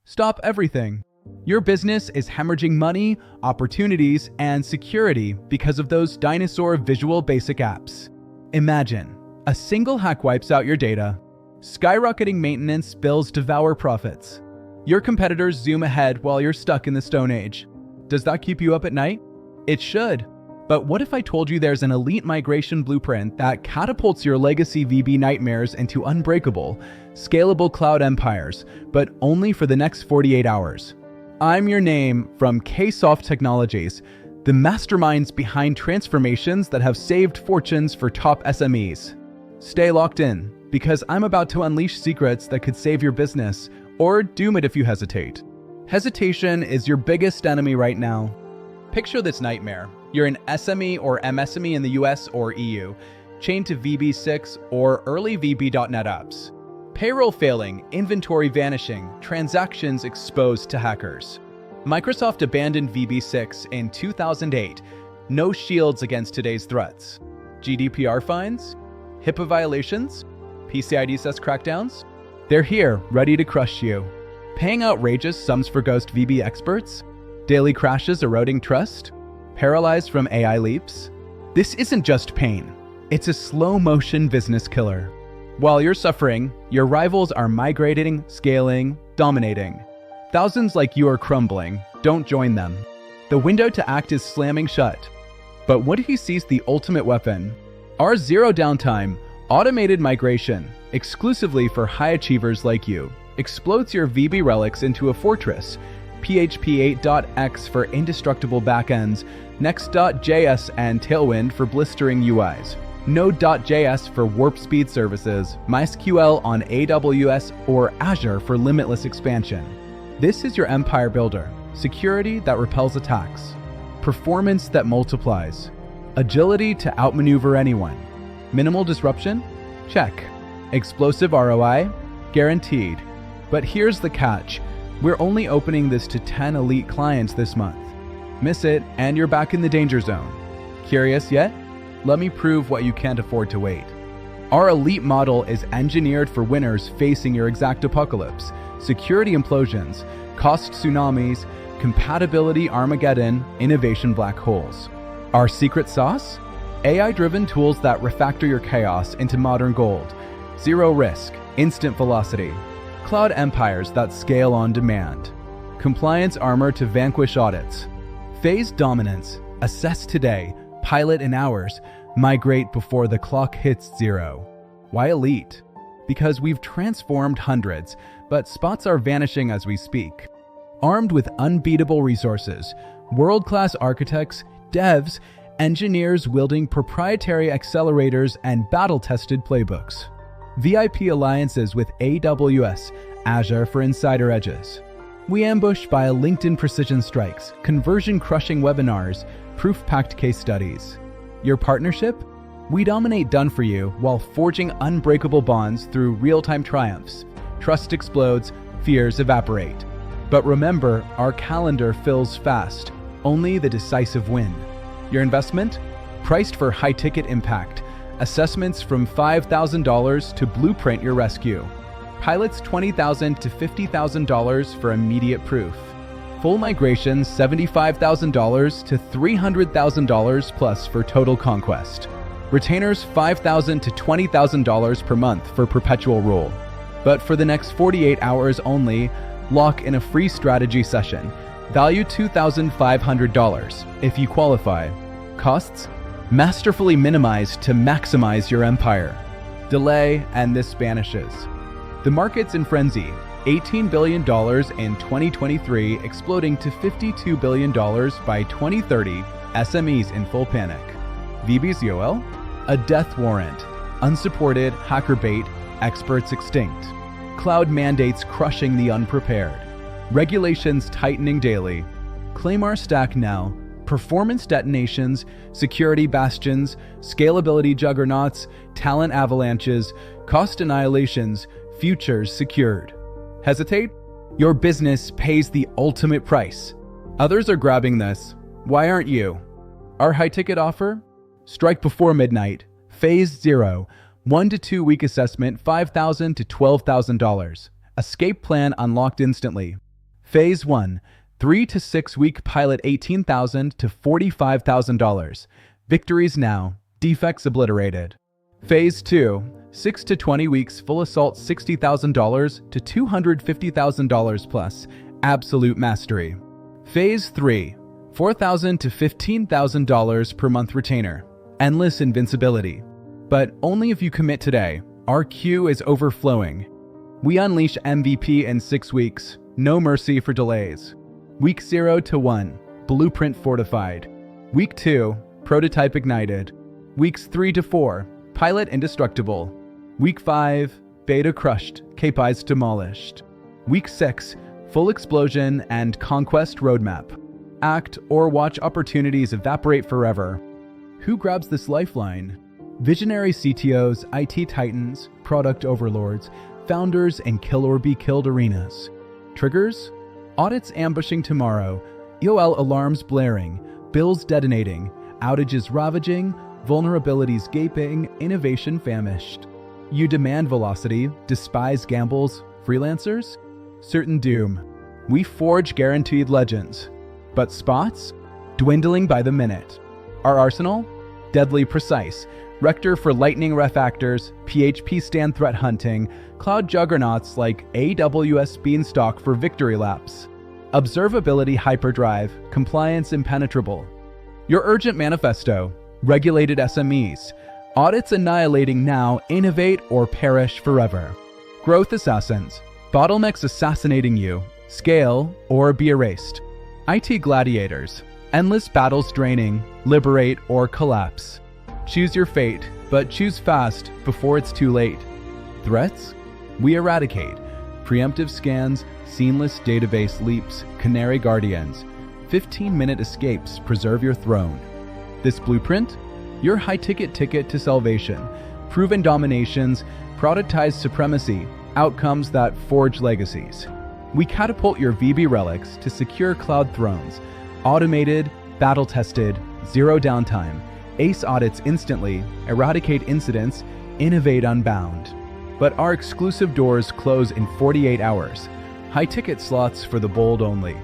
Stop everything. Your business is hemorrhaging money, opportunities, and security because of those dinosaur Visual Basic apps. Imagine, a single hack wipes out your data. Skyrocketing maintenance bills devour profits. Your competitors zoom ahead while you're stuck in the Stone Age. Does that keep you up at night? It should. But what if I told you there's an elite migration blueprint that catapults your legacy VB nightmares into unbreakable, scalable cloud empires, but only for the next 48 hours? I'm your name from KSoft Technologies, the masterminds behind transformations that have saved fortunes for top SMEs. Stay locked in, because I'm about to unleash secrets that could save your business, or doom it if you hesitate. Hesitation is your biggest enemy right now. Picture this nightmare. You're an SME or MSME in the US or EU, chained to VB6 or early VB.NET apps. Payroll failing, inventory vanishing, transactions exposed to hackers. Microsoft abandoned VB6 in 2008. No shields against today's threats. GDPR fines? HIPAA violations? PCI DSS crackdowns? They're here, ready to crush you. Paying outrageous sums for ghost VB experts? Daily crashes eroding trust? Paralyzed from AI leaps? This isn't just pain. It's a slow-motion business killer. While you're suffering, your rivals are migrating, scaling, dominating. Thousands like you are crumbling. Don't join them. The window to act is slamming shut. But what if you seize the ultimate weapon? Our zero-downtime, automated migration, exclusively for high achievers like you, explodes your VB relics into a fortress. PHP 8.x for indestructible backends, Next.js and Tailwind for blistering UIs, Node.js for warp speed services, MySQL on AWS or Azure for limitless expansion. This is your empire builder, security that repels attacks, performance that multiplies, agility to outmaneuver anyone, minimal disruption? Check. Explosive ROI? Guaranteed. But here's the catch. We're only opening this to 10 elite clients this month. Miss it, and you're back in the danger zone. Curious yet? Let me prove what you can't afford to wait. Our elite model is engineered for winners facing your exact apocalypse, security implosions, cost tsunamis, compatibility Armageddon, innovation black holes. Our secret sauce? AI-driven tools that refactor your chaos into modern gold. Zero risk, instant velocity. Cloud empires that scale on demand. Compliance armor to vanquish audits. Phase dominance. Assess today. Pilot in hours. Migrate before the clock hits zero. Why elite? Because we've transformed hundreds, but spots are vanishing as we speak. Armed with unbeatable resources, world-class architects, devs, engineers wielding proprietary accelerators and battle-tested playbooks. VIP alliances with AWS, Azure for insider edges. We ambush via LinkedIn precision strikes, conversion-crushing webinars, proof-packed case studies. Your partnership? We dominate done for you while forging unbreakable bonds through real-time triumphs. Trust explodes, fears evaporate. But remember, our calendar fills fast. Only the decisive win. Your investment? Priced for high-ticket impact. Assessments from $5,000 to blueprint your rescue. Pilots $20,000 to $50,000 for immediate proof. Full migrations $75,000 to $300,000 plus for total conquest. Retainers $5,000 to $20,000 per month for perpetual rule. But for the next 48 hours only, lock in a free strategy session. Value $2,500 if you qualify. Costs? Masterfully minimized to maximize your empire. Delay and this vanishes. The market's in frenzy. $18 billion in 2023 exploding to $52 billion by 2030, SMEs in full panic. VBZOL? A death warrant. Unsupported, hacker bait, experts extinct. Cloud mandates crushing the unprepared. Regulations tightening daily. Claim our stack now. Performance detonations, security bastions, scalability juggernauts, talent avalanches, cost annihilations, futures secured. Hesitate? Your business pays the ultimate price. Others are grabbing this. Why aren't you? Our high-ticket offer? Strike before midnight. Phase 0. 1 to 2 week assessment, $5,000 to $12,000. Escape plan unlocked instantly. Phase 1, 3 to 6 week pilot $18,000 to $45,000. Victories now, defects obliterated. Phase 2, 6 to 20 weeks full assault $60,000 to $250,000 plus, absolute mastery. Phase 3, $4,000 to $15,000 per month retainer, endless invincibility. But only if you commit today. Our queue is overflowing. We unleash MVP in 6 weeks, no mercy for delays. Week 0 to 1, blueprint fortified. Week 2, prototype ignited. Weeks 3 to 4, pilot indestructible. Week 5, beta crushed, KPIs demolished. Week 6, full explosion and conquest roadmap. Act or watch opportunities evaporate forever. Who grabs this lifeline? Visionary CTOs, IT titans, product overlords, founders in kill or be killed arenas. Triggers? Audits ambushing tomorrow, EOL alarms blaring, bills detonating, outages ravaging, vulnerabilities gaping, innovation famished. You demand velocity, despise gambles, freelancers? Certain doom. We forge guaranteed legends. But spots? Dwindling by the minute. Our arsenal? Deadly precise. Rector for lightning refactors, PHP stand threat hunting, cloud juggernauts like AWS Beanstalk for victory laps. Observability hyperdrive, compliance impenetrable. Your urgent manifesto, regulated SMEs. Audits annihilating now, innovate or perish forever. Growth assassins, bottlenecks assassinating you, scale or be erased. IT gladiators, endless battles draining, liberate or collapse. Choose your fate, but choose fast before it's too late. Threats? We eradicate. Preemptive scans, seamless database leaps, canary guardians. 15-minute escapes preserve your throne. This blueprint? Your high-ticket ticket to salvation. Proven dominations, productized supremacy, outcomes that forge legacies. We catapult your VB relics to secure cloud thrones. Automated, battle-tested, zero downtime. Ace audits instantly, eradicate incidents, innovate unbound. But our exclusive doors close in 48 hours. High-ticket slots for the bold only.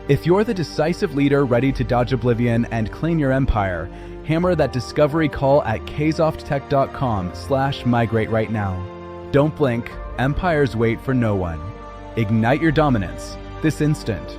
If you're the decisive leader ready to dodge oblivion and claim your empire, hammer that discovery call at KSoftTech.com/migrate right now. Don't blink, empires wait for no one. Ignite your dominance this instant.